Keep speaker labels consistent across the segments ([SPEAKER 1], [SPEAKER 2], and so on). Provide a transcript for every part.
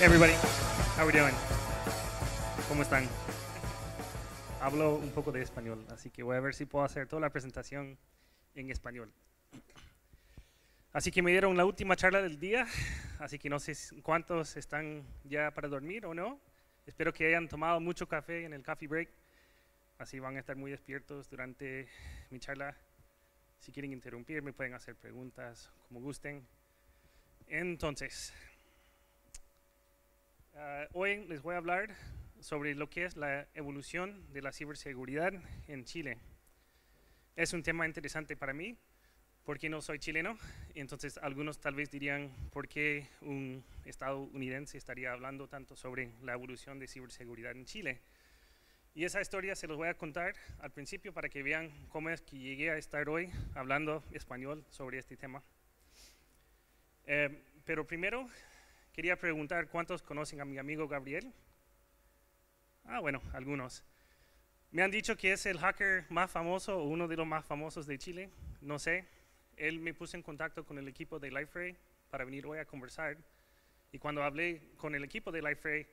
[SPEAKER 1] everybody. How we doing? ¿Cómo están? Hablo un poco de español, así que voy a ver si puedo hacer toda la presentación en español. Así que me dieron la última charla del día, así que no sé cuántos están ya para dormir o no. Espero que hayan tomado mucho café en el coffee break, así van a estar muy despiertos durante mi charla. Si quieren interrumpir, me pueden hacer preguntas como gusten. Entonces, hoy les voy a hablar sobre lo que es la evolución de la ciberseguridad en Chile. Es un tema interesante para mí porque no soy chileno, y entonces algunos tal vez dirían por qué un estadounidense estaría hablando tanto sobre la evolución de ciberseguridad en Chile. Y esa historia se los voy a contar al principio para que vean cómo es que llegué a estar hoy hablando español sobre este tema. Pero primero quería preguntar cuántos conocen a mi amigo Gabriel. Bueno, algunos. Me han dicho que es el hacker más famoso o uno de los más famosos de Chile, no sé. Él me puso en contacto con el equipo de Liferay para venir hoy a conversar. Y cuando hablé con el equipo de Liferay,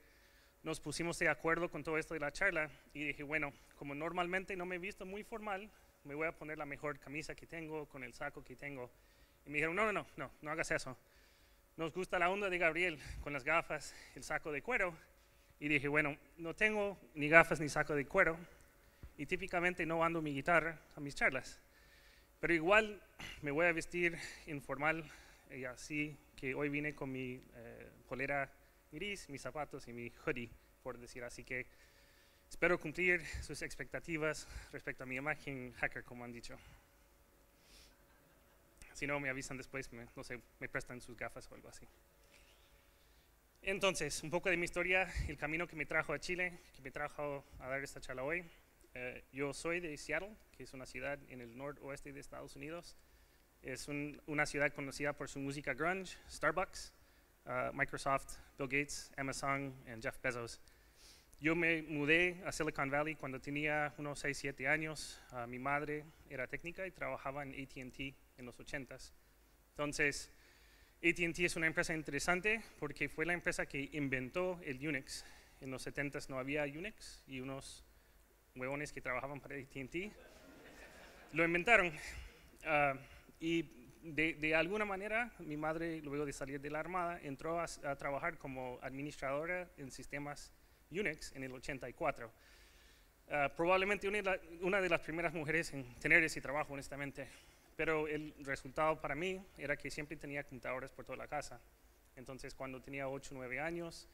[SPEAKER 1] nos pusimos de acuerdo con todo esto de la charla y dije, bueno, como normalmente no me he visto muy formal, me voy a poner la mejor camisa que tengo, con el saco que tengo. Y me dijeron, no hagas eso. Nos gusta la onda de Gabriel con las gafas, el saco de cuero. Y dije, bueno, no tengo ni gafas ni saco de cuero y típicamente no ando mi guitarra a mis charlas. Pero igual me voy a vestir informal y así que hoy vine con mi polera gris, mis zapatos y mi hoodie, por decir así que espero cumplir sus expectativas respecto a mi imagen hacker, como han dicho. Si no, me avisan después, no sé, me prestan sus gafas o algo así. Entonces, un poco de mi historia, el camino que me trajo a Chile, que me trajo a dar esta charla hoy. Yo soy de Seattle, que es una ciudad en el noroeste de Estados Unidos. Es una ciudad conocida por su música grunge, Starbucks, Microsoft, Bill Gates, Amazon y Jeff Bezos. Yo me mudé a Silicon Valley cuando tenía unos 6, 7 años. Mi madre era técnica y trabajaba en AT&T en los 80s. Entonces, AT&T es una empresa interesante porque fue la empresa que inventó el Unix. En los 70s no había Unix y unos huevones que trabajaban para AT&T lo inventaron. Y de alguna manera mi madre, luego de salir de la armada, entró a trabajar como administradora en sistemas Unix en el 84. Probablemente una de las primeras mujeres en tener ese trabajo, honestamente. Pero el resultado para mí era que siempre tenía computadoras por toda la casa. Entonces, cuando tenía 8 o 9 años,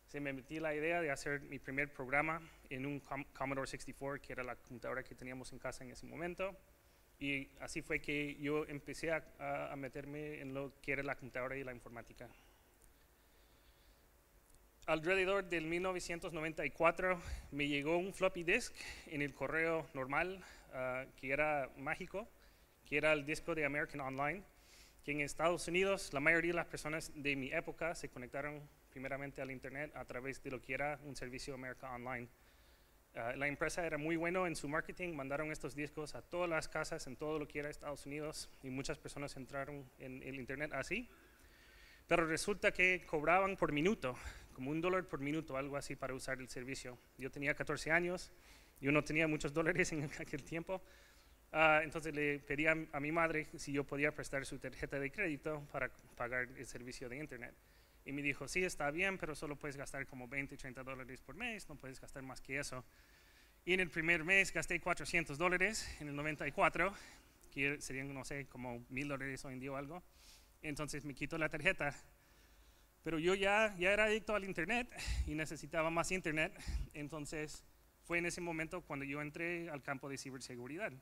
[SPEAKER 1] se me metió la idea de hacer mi primer programa en un Commodore 64, que era la computadora que teníamos en casa en ese momento. Y así fue que yo empecé a meterme en lo que era la computadora y la informática. Alrededor del 1994 me llegó un floppy disk en el correo normal, que era mágico, que era el disco de American Online, que en Estados Unidos la mayoría de las personas de mi época se conectaron primeramente al internet a través de lo que era un servicio American Online. La empresa era muy buena en su marketing, mandaron estos discos a todas las casas en todo lo que era Estados Unidos y muchas personas entraron en el internet así. Pero resulta que cobraban por minuto, como $1 por minuto, algo así para usar el servicio. Yo tenía 14 años, yo no tenía muchos dólares en aquel tiempo. Entonces le pedí a mi madre si yo podía prestar su tarjeta de crédito para pagar el servicio de internet. Y me dijo, sí, está bien, pero solo puedes gastar como $20, $30 por mes, no puedes gastar más que eso. Y en el primer mes gasté $400 en el 94, que serían, no sé, como $1000 hoy en día o algo. Entonces me quitó la tarjeta. Pero yo ya era adicto al internet y necesitaba más internet. Entonces fue en ese momento cuando yo entré al campo de ciberseguridad.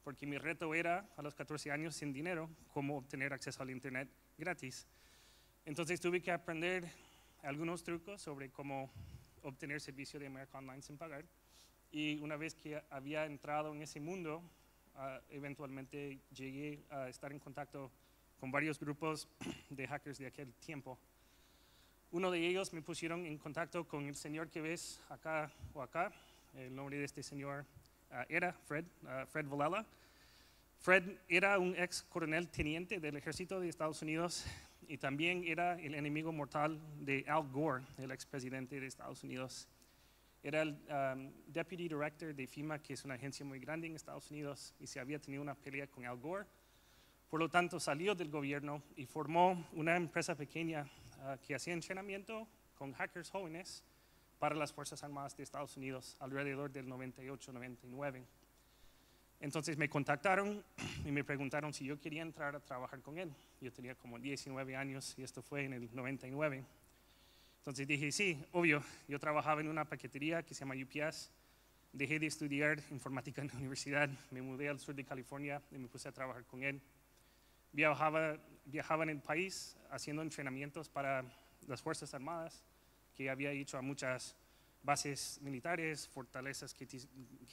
[SPEAKER 1] Porque mi reto era, a los 14 años, sin dinero, cómo obtener acceso al internet gratis. Entonces tuve que aprender algunos trucos sobre cómo obtener servicio de American Online sin pagar. Y una vez que había entrado en ese mundo, eventualmente llegué a estar en contacto con varios grupos de hackers de aquel tiempo. Uno de ellos me pusieron en contacto con el señor que ves acá o acá. El nombre de este señor era Fred Valella. Fred era un ex coronel teniente del ejército de Estados Unidos y también era el enemigo mortal de Al Gore, el expresidente de Estados Unidos. Era el Deputy Director de FEMA, que es una agencia muy grande en Estados Unidos, y se había tenido una pelea con Al Gore. Por lo tanto, salió del gobierno y formó una empresa pequeña que hacía entrenamiento con hackers jóvenes para las Fuerzas Armadas de Estados Unidos alrededor del 98-99. Entonces me contactaron y me preguntaron si yo quería entrar a trabajar con él. Yo tenía como 19 años y esto fue en el 99. Entonces dije, sí, obvio. Yo trabajaba en una paquetería que se llama UPS. Dejé de estudiar informática en la universidad, me mudé al sur de California y me puse a trabajar con él. Viajaba en el país haciendo entrenamientos para las Fuerzas Armadas, que había hecho a muchas bases militares, fortalezas que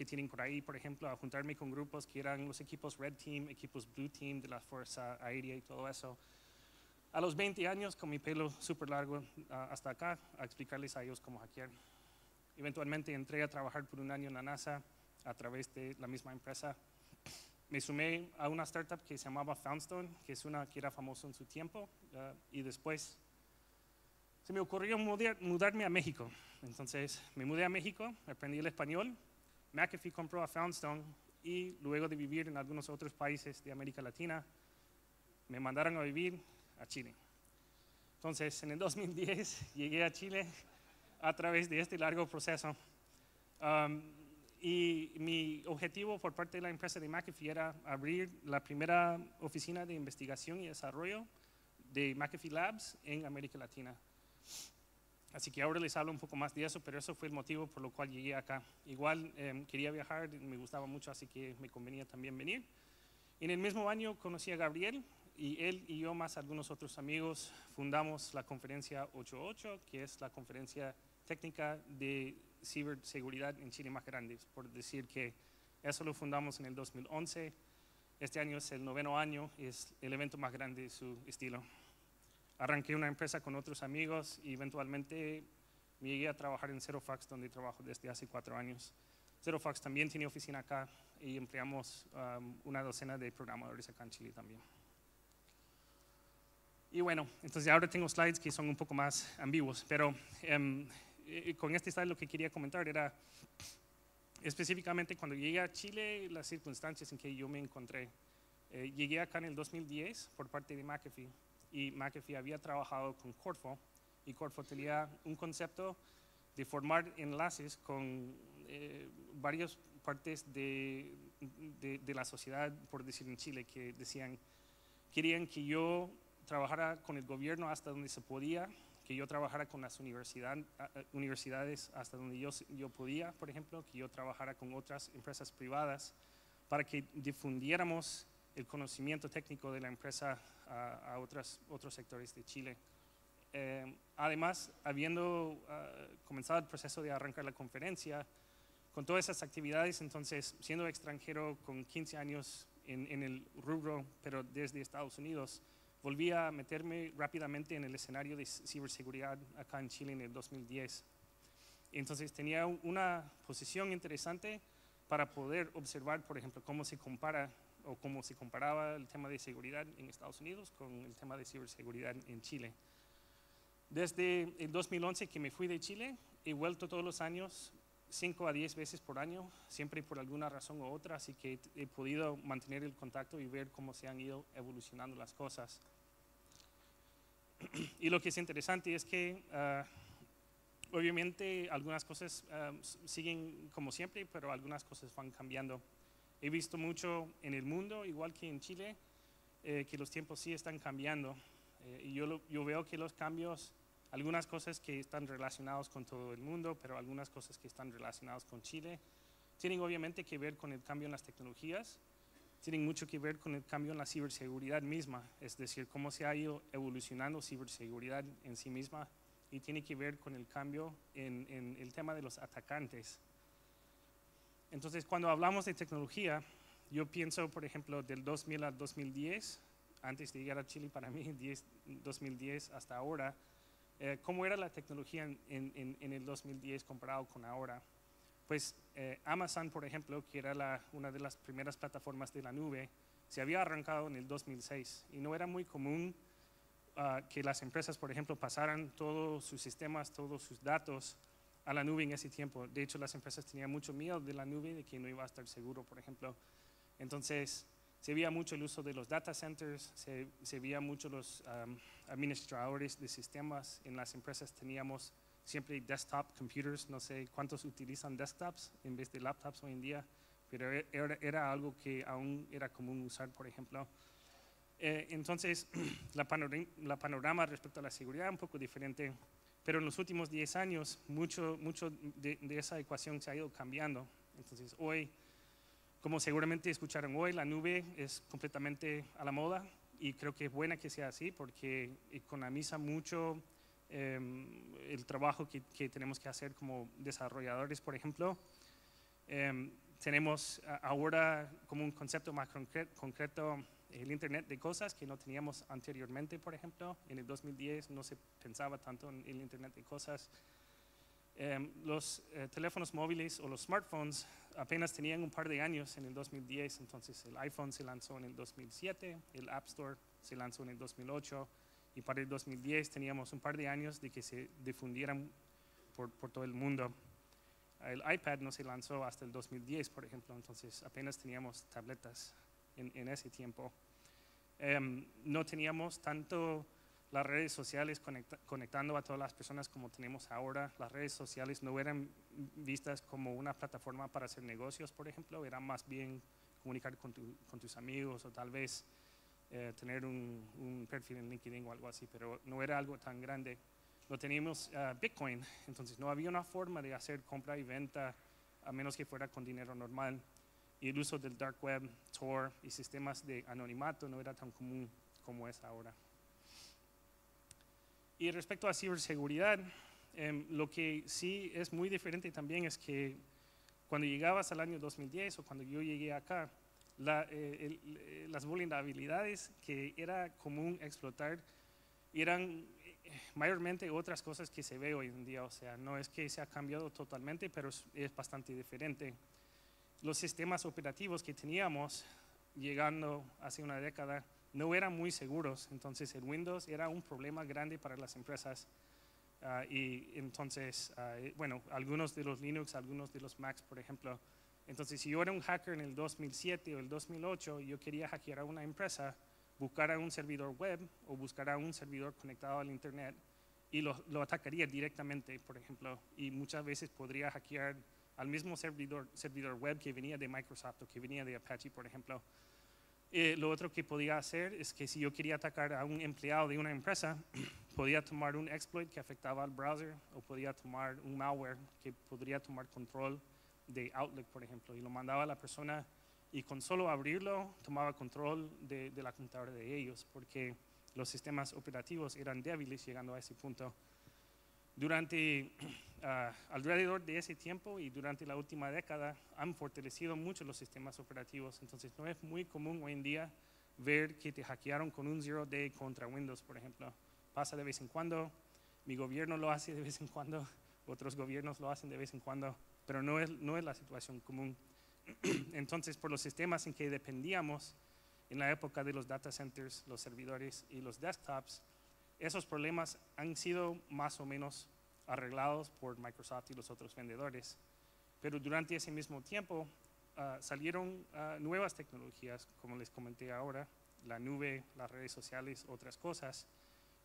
[SPEAKER 1] tienen por ahí, por ejemplo, a juntarme con grupos que eran los equipos Red Team, equipos Blue Team de la Fuerza Aérea y todo eso. A los 20 años, con mi pelo súper largo hasta acá, a explicarles a ellos cómo hackear. Eventualmente entré a trabajar por un año en la NASA a través de la misma empresa. Me sumé a una startup que se llamaba Foundstone, que es una que era famosa en su tiempo, y después se me ocurrió mudarme a México. Entonces me mudé a México, aprendí el español, McAfee compró a Foundstone y luego de vivir en algunos otros países de América Latina, me mandaron a vivir a Chile. Entonces en el 2010 llegué a Chile a través de este largo proceso. Y mi objetivo por parte de la empresa de McAfee era abrir la primera oficina de investigación y desarrollo de McAfee Labs en América Latina. Así que ahora les hablo un poco más de eso, pero eso fue el motivo por lo cual llegué acá. Igual quería viajar, me gustaba mucho, así que me convenía también venir. En el mismo año conocí a Gabriel y él y yo más algunos otros amigos fundamos la conferencia 88, que es la conferencia técnica de ciberseguridad en Chile más grande, por decir que eso lo fundamos en el 2011. Este año es el 9º año, es el evento más grande de su estilo. Arranqué una empresa con otros amigos y eventualmente me llegué a trabajar en ZeroFox, donde trabajo desde hace 4 años. ZeroFox también tiene oficina acá y empleamos una docena de programadores acá en Chile también. Y bueno, entonces ahora tengo slides que son un poco más ambiguos, pero con este slide lo que quería comentar era específicamente cuando llegué a Chile, las circunstancias en que yo me encontré. Llegué acá en el 2010 por parte de McAfee y McAfee había trabajado con Corfo y Corfo tenía un concepto de formar enlaces con varias partes de la sociedad, por decir en Chile, que querían que yo trabajara con el gobierno hasta donde se podía, que yo trabajara con las universidades hasta donde yo podía, por ejemplo, que yo trabajara con otras empresas privadas para que difundiéramos el conocimiento técnico de la empresa a otros sectores de Chile. Además, habiendo comenzado el proceso de arrancar la conferencia, con todas esas actividades, entonces, siendo extranjero con 15 años en el rubro, pero desde Estados Unidos, volví a meterme rápidamente en el escenario de ciberseguridad acá en Chile en el 2010. Entonces tenía una posición interesante para poder observar, por ejemplo, cómo se compara o cómo se comparaba el tema de seguridad en Estados Unidos con el tema de ciberseguridad en Chile. Desde el 2011 que me fui de Chile, he vuelto todos los años 5 a 10 veces por año, siempre por alguna razón u otra, así que he podido mantener el contacto y ver cómo se han ido evolucionando las cosas. Y lo que es interesante es que obviamente algunas cosas siguen como siempre, pero algunas cosas van cambiando. He visto mucho en el mundo, igual que en Chile, que los tiempos sí están cambiando. Y yo veo que los cambios, algunas cosas que están relacionadas con todo el mundo, pero algunas cosas que están relacionadas con Chile, tienen obviamente que ver con el cambio en las tecnologías, tienen mucho que ver con el cambio en la ciberseguridad misma, es decir, cómo se ha ido evolucionando ciberseguridad en sí misma, y tiene que ver con el cambio en el tema de los atacantes. Entonces, cuando hablamos de tecnología, yo pienso, por ejemplo, del 2000 al 2010, antes de llegar a Chile, para mí, 2010 hasta ahora, ¿cómo era la tecnología en el 2010 comparado con ahora? Pues Amazon, por ejemplo, que era una de las primeras plataformas de la nube, se había arrancado en el 2006 y no era muy común que las empresas, por ejemplo, pasaran todos sus sistemas, todos sus datos a la nube en ese tiempo. De hecho, las empresas tenían mucho miedo de la nube, de que no iba a estar seguro, por ejemplo. Entonces, se veía mucho el uso de los data centers, se veía mucho los administradores de sistemas. En las empresas teníamos siempre desktop computers, no sé cuántos utilizan desktops en vez de laptops hoy en día, pero era algo que aún era común usar, por ejemplo. Entonces, la panorama respecto a la seguridad es un poco diferente, pero en los últimos 10 años mucho de esa ecuación se ha ido cambiando. Entonces, hoy, como seguramente escucharon hoy, la nube es completamente a la moda y creo que es buena que sea así porque economiza mucho el trabajo que tenemos que hacer como desarrolladores, por ejemplo. Tenemos ahora como un concepto más concreto el Internet de cosas que no teníamos anteriormente, por ejemplo. En el 2010 no se pensaba tanto en el Internet de cosas. Los teléfonos móviles o los smartphones apenas tenían un par de años en el 2010, entonces el iPhone se lanzó en el 2007, el App Store se lanzó en el 2008 y para el 2010 teníamos un par de años de que se difundieran por todo el mundo. El iPad no se lanzó hasta el 2010, por ejemplo, entonces apenas teníamos tabletas en ese tiempo. No teníamos tanto las redes sociales conectando a todas las personas como tenemos ahora. Las redes sociales no eran vistas como una plataforma para hacer negocios, por ejemplo, era más bien comunicar con tus amigos o tal vez tener un perfil en LinkedIn o algo así, pero no era algo tan grande. No teníamos Bitcoin, entonces no había una forma de hacer compra y venta a menos que fuera con dinero normal. Y el uso del dark web, Tor y sistemas de anonimato no era tan común como es ahora. Y respecto a ciberseguridad, lo que sí es muy diferente también es que cuando llegabas al año 2010 o cuando yo llegué acá, las vulnerabilidades que era común explotar eran mayormente otras cosas que se ve hoy en día. O sea, no es que se ha cambiado totalmente, pero es bastante diferente. Los sistemas operativos que teníamos llegando hace una década no eran muy seguros, entonces el Windows era un problema grande para las empresas y entonces, bueno, algunos de los Linux, algunos de los Macs, por ejemplo. Entonces, si yo era un hacker en el 2007 o el 2008 y yo quería hackear a una empresa, buscara un servidor web o buscara un servidor conectado al Internet y lo atacaría directamente, por ejemplo, y muchas veces podría hackear al mismo servidor web que venía de Microsoft o que venía de Apache, por ejemplo. Lo otro que podía hacer es que si yo quería atacar a un empleado de una empresa, podía tomar un exploit que afectaba al browser o podía tomar un malware que podría tomar control de Outlook, por ejemplo, y lo mandaba a la persona y con solo abrirlo tomaba control de la computadora de ellos porque los sistemas operativos eran débiles llegando a ese punto. Alrededor de ese tiempo y durante la última década han fortalecido mucho los sistemas operativos, entonces no es muy común hoy en día ver que te hackearon con un zero day contra Windows, por ejemplo. Pasa de vez en cuando, mi gobierno lo hace de vez en cuando, otros gobiernos lo hacen de vez en cuando, pero no es la situación común. Entonces, por los sistemas en que dependíamos en la época de los data centers, los servidores y los desktops, esos problemas han sido más o menos arreglados por Microsoft y los otros vendedores. Pero durante ese mismo tiempo salieron nuevas tecnologías, como les comenté ahora, la nube, las redes sociales, otras cosas.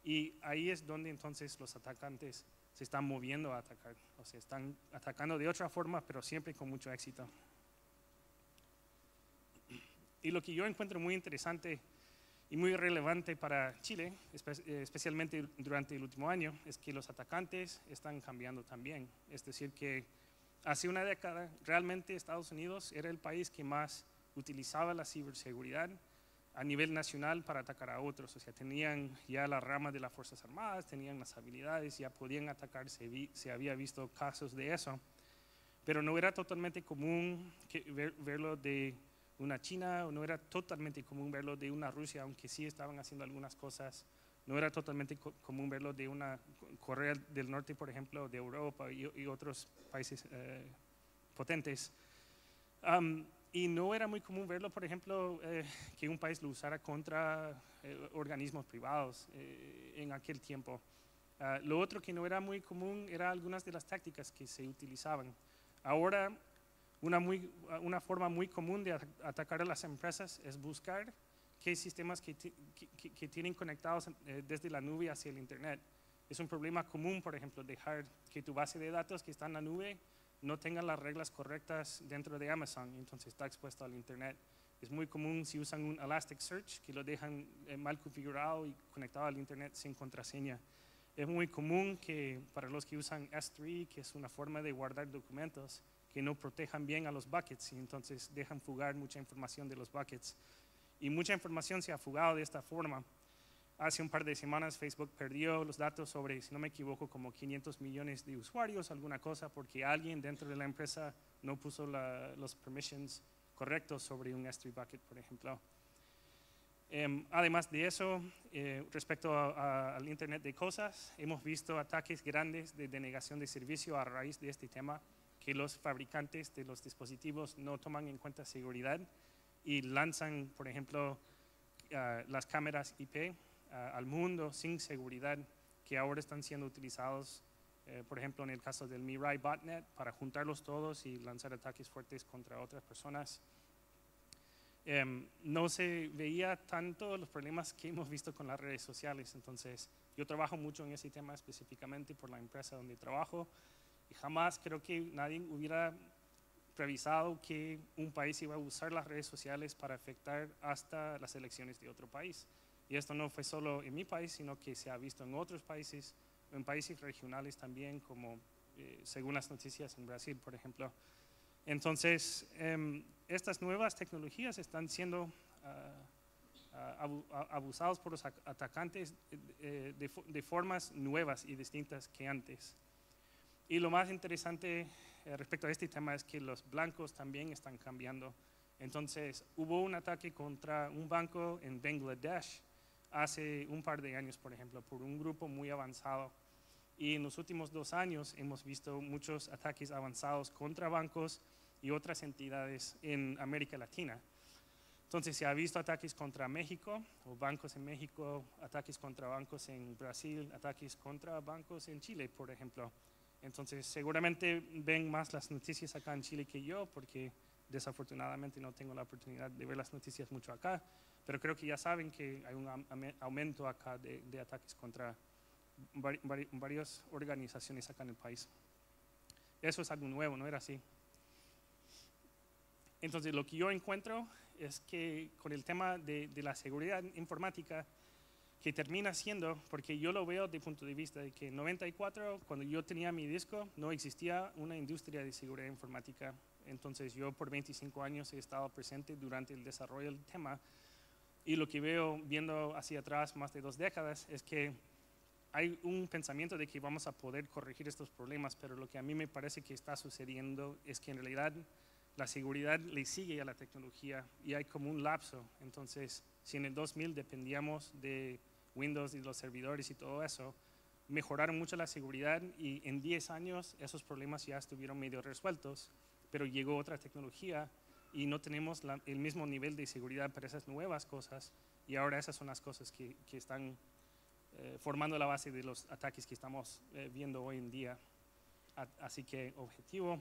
[SPEAKER 1] Y ahí es donde entonces los atacantes se están moviendo a atacar. O sea, están atacando de otra forma, pero siempre con mucho éxito. Y lo que yo encuentro muy interesante y muy relevante para Chile, especialmente durante el último año, es que los atacantes están cambiando también. Es decir, que hace una década realmente Estados Unidos era el país que más utilizaba la ciberseguridad a nivel nacional para atacar a otros. O sea, tenían ya la rama de las Fuerzas Armadas, tenían las habilidades, ya podían atacar, se había visto casos de eso. Pero no era totalmente común verlo de una China, o no era totalmente común verlo de una Rusia, aunque sí estaban haciendo algunas cosas. No era totalmente común verlo de una Corea del Norte, por ejemplo, de Europa y otros países potentes. Y no era muy común verlo, por ejemplo, que un país lo usara contra organismos privados en aquel tiempo. Lo otro que no era muy común era algunas de las tácticas que se utilizaban. Ahora, una forma muy común de atacar a las empresas es buscar qué sistemas que tienen conectados desde la nube hacia el Internet. Es un problema común, por ejemplo, dejar que tu base de datos que está en la nube no tenga las reglas correctas dentro de Amazon, entonces está expuesto al Internet. Es muy común si usan un Elasticsearch que lo dejan mal configurado y conectado al Internet sin contraseña. Es muy común que para los que usan S3, que es una forma de guardar documentos, que no protejan bien a los buckets y entonces dejan fugar mucha información de los buckets. Y mucha información se ha fugado de esta forma. Hace un par de semanas Facebook perdió los datos sobre, si no me equivoco, como 500 millones de usuarios, alguna cosa, porque alguien dentro de la empresa no puso los permissions correctos sobre un S3 bucket, por ejemplo. Además de eso, respecto al Internet de Cosas, hemos visto ataques grandes de denegación de servicio a raíz de este tema, que los fabricantes de los dispositivos no toman en cuenta seguridad y lanzan, por ejemplo, las cámaras IP al mundo sin seguridad, que ahora están siendo utilizados, por ejemplo, en el caso del Mirai Botnet, para juntarlos todos y lanzar ataques fuertes contra otras personas. No se veía tanto los problemas que hemos visto con las redes sociales, entonces yo trabajo mucho en ese tema específicamente por la empresa donde trabajo y jamás creo que nadie hubiera revisado que un país iba a usar las redes sociales para afectar hasta las elecciones de otro país. Y esto no fue solo en mi país, sino que se ha visto en otros países, en países regionales también, como según las noticias en Brasil, por ejemplo. Entonces, estas nuevas tecnologías están siendo abusados por los atacantes de formas nuevas y distintas que antes. Y lo más interesante respecto a este tema es que los blancos también están cambiando. Entonces, hubo un ataque contra un banco en Bangladesh hace un par de años, por ejemplo, por un grupo muy avanzado. Y en los últimos 2 años hemos visto muchos ataques avanzados contra bancos y otras entidades en América Latina. Entonces se ha visto ataques contra México, o bancos en México, ataques contra bancos en Brasil, ataques contra bancos en Chile, por ejemplo. Entonces seguramente ven más las noticias acá en Chile que yo, porque desafortunadamente no tengo la oportunidad de ver las noticias mucho acá, pero creo que ya saben que hay un aumento acá de ataques contra varias organizaciones acá en el país. Eso es algo nuevo, no era así. Entonces lo que yo encuentro es que con el tema de la seguridad informática, que termina siendo, porque yo lo veo desde el punto de vista de que en 94, cuando yo tenía mi disco, no existía una industria de seguridad informática. Entonces yo por 25 años he estado presente durante el desarrollo del tema, y lo que veo viendo hacia atrás más de 2 décadas es que hay un pensamiento de que vamos a poder corregir estos problemas, pero lo que a mí me parece que está sucediendo es que en realidad la seguridad le sigue a la tecnología y hay como un lapso. Entonces, si en el 2000 dependíamos de Windows y los servidores y todo eso, mejoraron mucho la seguridad y en 10 años esos problemas ya estuvieron medio resueltos, pero llegó otra tecnología y no tenemos el mismo nivel de seguridad para esas nuevas cosas, y ahora esas son las cosas que están formando la base de los ataques que estamos viendo hoy en día. Así que objetivo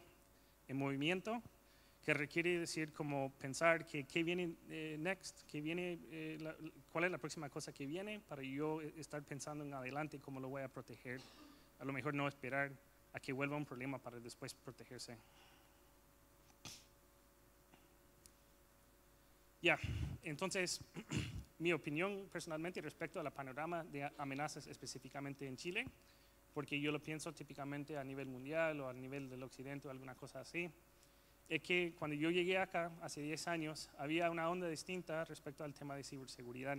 [SPEAKER 1] en movimiento, que requiere decir como pensar que qué viene next, qué viene, cuál es la próxima cosa que viene, para yo estar pensando en adelante cómo lo voy a proteger. A lo mejor no esperar a que vuelva un problema para después protegerse. Ya, entonces mi opinión personalmente respecto a la panorama de amenazas específicamente en Chile, porque yo lo pienso típicamente a nivel mundial o a nivel del occidente o alguna cosa así, es que cuando yo llegué acá hace 10 años había una onda distinta respecto al tema de ciberseguridad.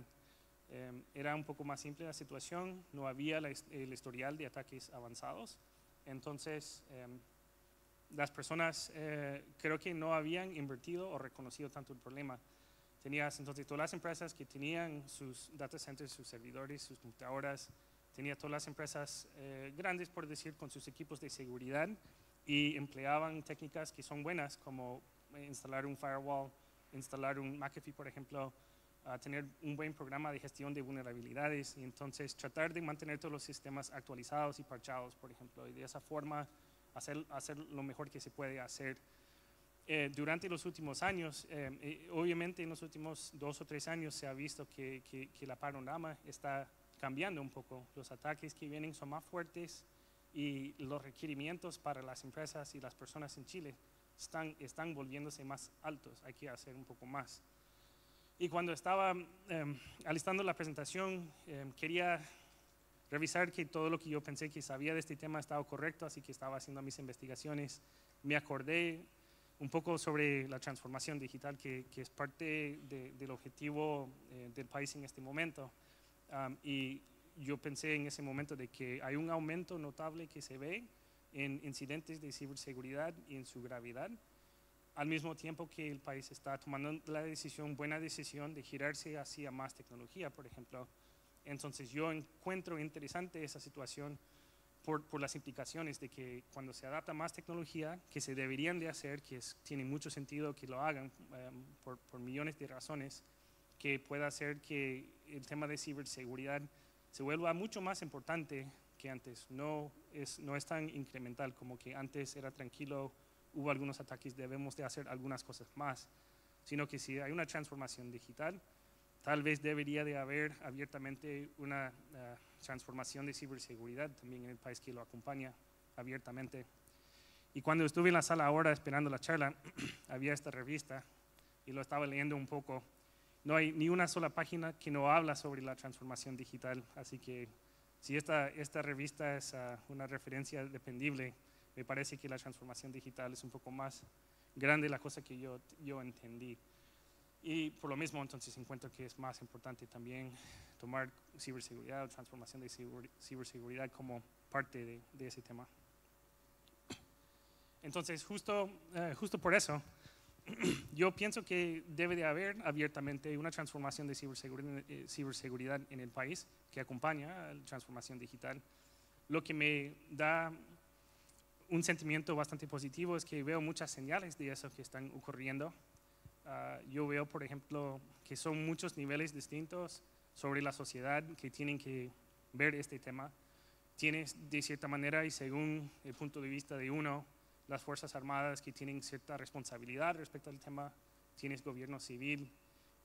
[SPEAKER 1] Era un poco más simple la situación, no había el historial de ataques avanzados, entonces las personas creo que no habían invertido o reconocido tanto el problema. Tenías entonces todas las empresas que tenían sus data centers, sus servidores, sus computadoras, tenía todas las empresas grandes, por decir, con sus equipos de seguridad, y empleaban técnicas que son buenas, como instalar un firewall, instalar un McAfee, por ejemplo, tener un buen programa de gestión de vulnerabilidades y entonces tratar de mantener todos los sistemas actualizados y parchados, por ejemplo, y de esa forma hacer lo mejor que se puede hacer. Durante los últimos años, obviamente en los últimos 2 o 3 años se ha visto que la panorama está cambiando un poco. Los ataques que vienen son más fuertes y los requerimientos para las empresas y las personas en Chile están volviéndose más altos. Hay que hacer un poco más. Y cuando estaba alistando la presentación, quería revisar que todo lo que yo pensé que sabía de este tema estaba correcto, así que estaba haciendo mis investigaciones. Me acordé un poco sobre la transformación digital que es parte del objetivo del país en este momento. Y yo pensé en ese momento de que hay un aumento notable que se ve en incidentes de ciberseguridad y en su gravedad, al mismo tiempo que el país está tomando la buena decisión de girarse hacia más tecnología, por ejemplo. Entonces yo encuentro interesante esa situación por las implicaciones de que cuando se adapta más tecnología, que se deberían de hacer, tiene mucho sentido que lo hagan por millones de razones, que pueda hacer que el tema de ciberseguridad se vuelva mucho más importante que antes. No es tan incremental como que antes era tranquilo, hubo algunos ataques, debemos de hacer algunas cosas más, sino que si hay una transformación digital, tal vez debería de haber abiertamente una transformación de ciberseguridad también en el país que lo acompaña abiertamente. Y cuando estuve en la sala ahora esperando la charla, había esta revista y lo estaba leyendo un poco. No hay ni una sola página que no habla sobre la transformación digital, así que si esta revista es una referencia dependible, me parece que la transformación digital es un poco más grande la cosa que yo entendí. Y por lo mismo, entonces encuentro que es más importante también tomar ciberseguridad o transformación de ciberseguridad como parte de ese tema. Entonces, justo por eso, yo pienso que debe de haber abiertamente una transformación de ciberseguridad en el país que acompaña a la transformación digital. Lo que me da un sentimiento bastante positivo es que veo muchas señales de eso que están ocurriendo. Yo veo, por ejemplo, que son muchos niveles distintos sobre la sociedad que tienen que ver este tema. Tienes, de cierta manera, y según el punto de vista de uno, las Fuerzas Armadas que tienen cierta responsabilidad respecto al tema, tienes gobierno civil,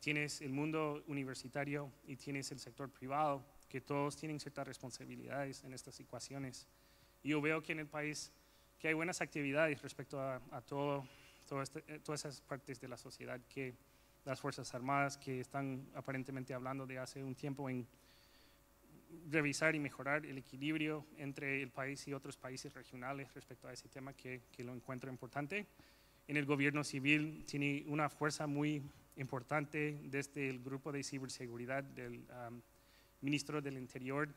[SPEAKER 1] tienes el mundo universitario y tienes el sector privado, que todos tienen ciertas responsabilidades en estas ecuaciones. Y yo veo que en el país que hay buenas actividades respecto a todas esas partes de la sociedad, que las Fuerzas Armadas que están aparentemente hablando de hace un tiempo en revisar y mejorar el equilibrio entre el país y otros países regionales respecto a ese tema que lo encuentro importante. En el gobierno civil tiene una fuerza muy importante desde el grupo de ciberseguridad del ministro del Interior.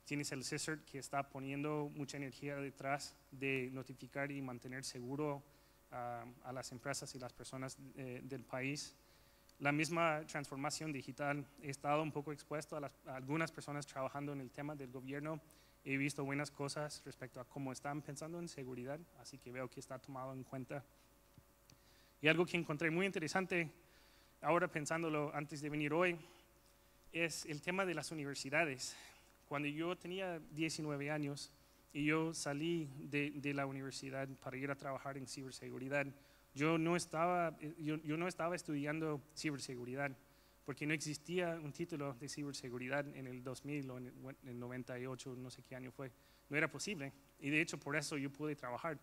[SPEAKER 1] Tienes el CISRT que está poniendo mucha energía detrás de notificar y mantener seguro a las empresas y las personas del país. La misma transformación digital, he estado un poco expuesto a algunas personas trabajando en el tema del gobierno. He visto buenas cosas respecto a cómo están pensando en seguridad, así que veo que está tomado en cuenta. Y algo que encontré muy interesante, ahora pensándolo antes de venir hoy, es el tema de las universidades. Cuando yo tenía 19 años y yo salí de la universidad para ir a trabajar en ciberseguridad, yo no estaba estudiando ciberseguridad porque no existía un título de ciberseguridad en el 2000 o en el 98, no sé qué año fue. No era posible y de hecho por eso yo pude trabajar,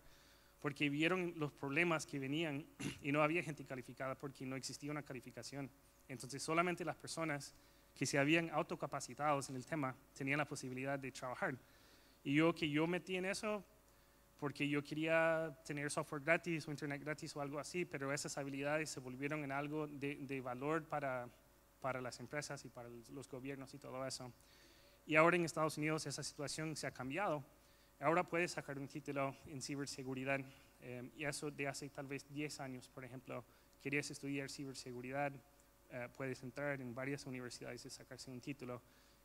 [SPEAKER 1] porque vieron los problemas que venían y no había gente calificada porque no existía una calificación. Entonces solamente las personas que se habían autocapacitado en el tema tenían la posibilidad de trabajar. Y yo metí en eso porque yo quería tener software gratis o internet gratis o algo así, pero esas habilidades se volvieron en algo de valor para las empresas y para los gobiernos y todo eso. Y ahora en Estados Unidos esa situación se ha cambiado. Ahora puedes sacar un título en ciberseguridad y eso de hace tal vez 10 años, por ejemplo, querías estudiar ciberseguridad, puedes entrar en varias universidades y sacarse un título.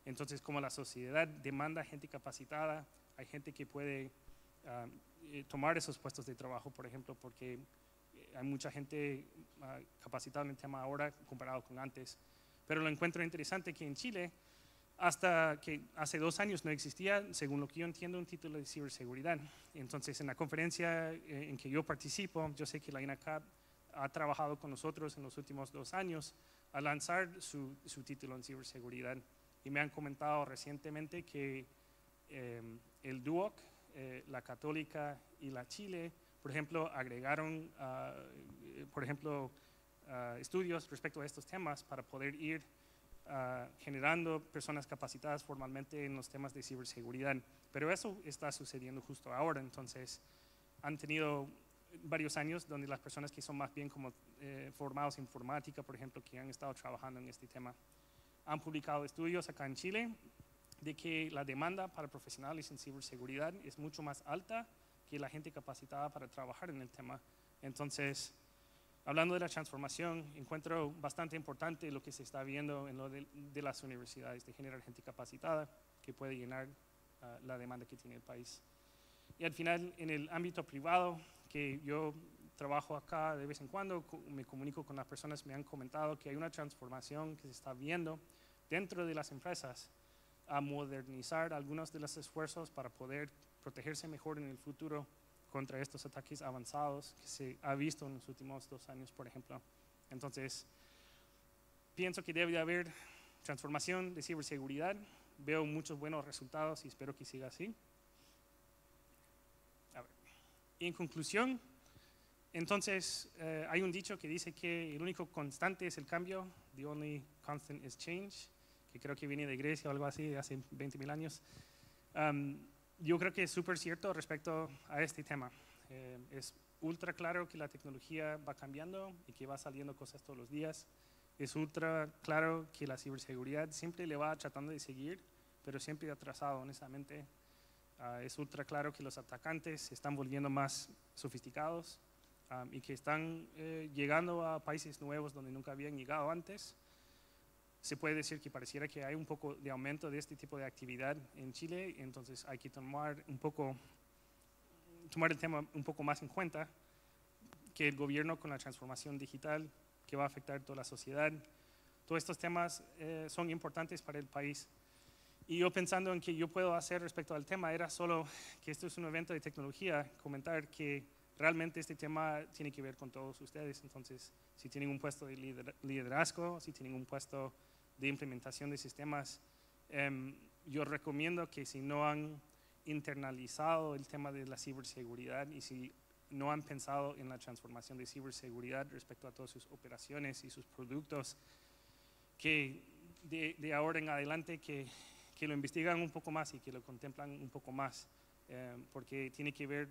[SPEAKER 1] Entonces, como la sociedad demanda gente capacitada, hay gente que puede tomar esos puestos de trabajo, por ejemplo, porque hay mucha gente capacitada en el tema ahora comparado con antes. Pero lo encuentro interesante que en Chile, hasta que hace 2 años no existía, según lo que yo entiendo, un título de ciberseguridad. Entonces, en la conferencia en que yo participo, yo sé que la INACAP ha trabajado con nosotros en los últimos 2 años a lanzar su título en ciberseguridad. Y me han comentado recientemente que el DUOC, la Católica y la Chile, por ejemplo, agregaron, estudios respecto a estos temas para poder ir generando personas capacitadas formalmente en los temas de ciberseguridad. Pero eso está sucediendo justo ahora, entonces han tenido varios años donde las personas que son más bien como formados en informática, por ejemplo, que han estado trabajando en este tema, han publicado estudios acá en Chile de que la demanda para profesionales en ciberseguridad es mucho más alta que la gente capacitada para trabajar en el tema. Entonces, hablando de la transformación, encuentro bastante importante lo que se está viendo en lo de las universidades, de generar gente capacitada que puede llenar la demanda que tiene el país. Y al final, en el ámbito privado, que yo trabajo acá de vez en cuando, me comunico con las personas, me han comentado que hay una transformación que se está viendo dentro de las empresas a modernizar algunos de los esfuerzos para poder protegerse mejor en el futuro contra estos ataques avanzados que se ha visto en los últimos 2 años, por ejemplo. Entonces, pienso que debe haber transformación de ciberseguridad. Veo muchos buenos resultados y espero que siga así. Y en conclusión, entonces, hay un dicho que dice que el único constante es el cambio, the only constant is change, que creo que viene de Grecia o algo así, hace 20.000 años. Yo creo que es súper cierto respecto a este tema. Es ultra claro que la tecnología va cambiando y que va saliendo cosas todos los días. Es ultra claro que la ciberseguridad siempre le va tratando de seguir, pero siempre atrasado, honestamente. Es ultra claro que los atacantes se están volviendo más sofisticados y que están llegando a países nuevos donde nunca habían llegado antes. Se puede decir que pareciera que hay un poco de aumento de este tipo de actividad en Chile, entonces hay que tomar el tema un poco más en cuenta, que el gobierno con la transformación digital que va a afectar toda la sociedad, todos estos temas son importantes para el país. Y yo pensando en qué yo puedo hacer respecto al tema, era solo que esto es un evento de tecnología, comentar que realmente este tema tiene que ver con todos ustedes. Entonces, si tienen un puesto de liderazgo, si tienen un puesto de implementación de sistemas, yo recomiendo que si no han internalizado el tema de la ciberseguridad y si no han pensado en la transformación de ciberseguridad respecto a todas sus operaciones y sus productos, que de ahora en adelante que lo investigan un poco más y que lo contemplan un poco más, porque tiene que ver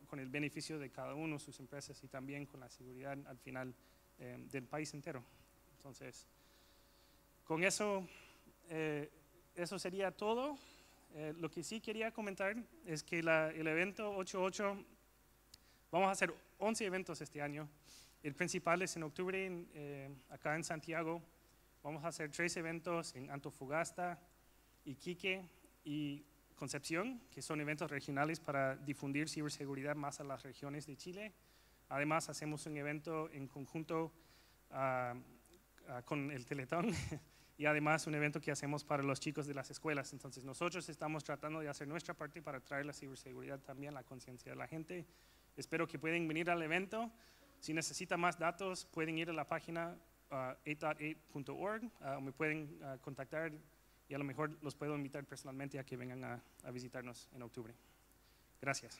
[SPEAKER 1] con el beneficio de cada uno, sus empresas y también con la seguridad al final del país entero. Entonces, con eso, eso sería todo. Lo que sí quería comentar es que el evento 8.8, vamos a hacer 11 eventos este año. El principal es en octubre acá en Santiago. Vamos a hacer 3 eventos en Antofagasta, Iquique y Concepción, que son eventos regionales para difundir ciberseguridad más a las regiones de Chile. Además, hacemos un evento en conjunto con el Teletón y además un evento que hacemos para los chicos de las escuelas. Entonces, nosotros estamos tratando de hacer nuestra parte para traer la ciberseguridad también a la conciencia de la gente. Espero que puedan venir al evento. Si necesitan más datos, pueden ir a la página 8.8.org, me pueden contactar y a lo mejor los puedo invitar personalmente a que vengan a visitarnos en octubre. Gracias.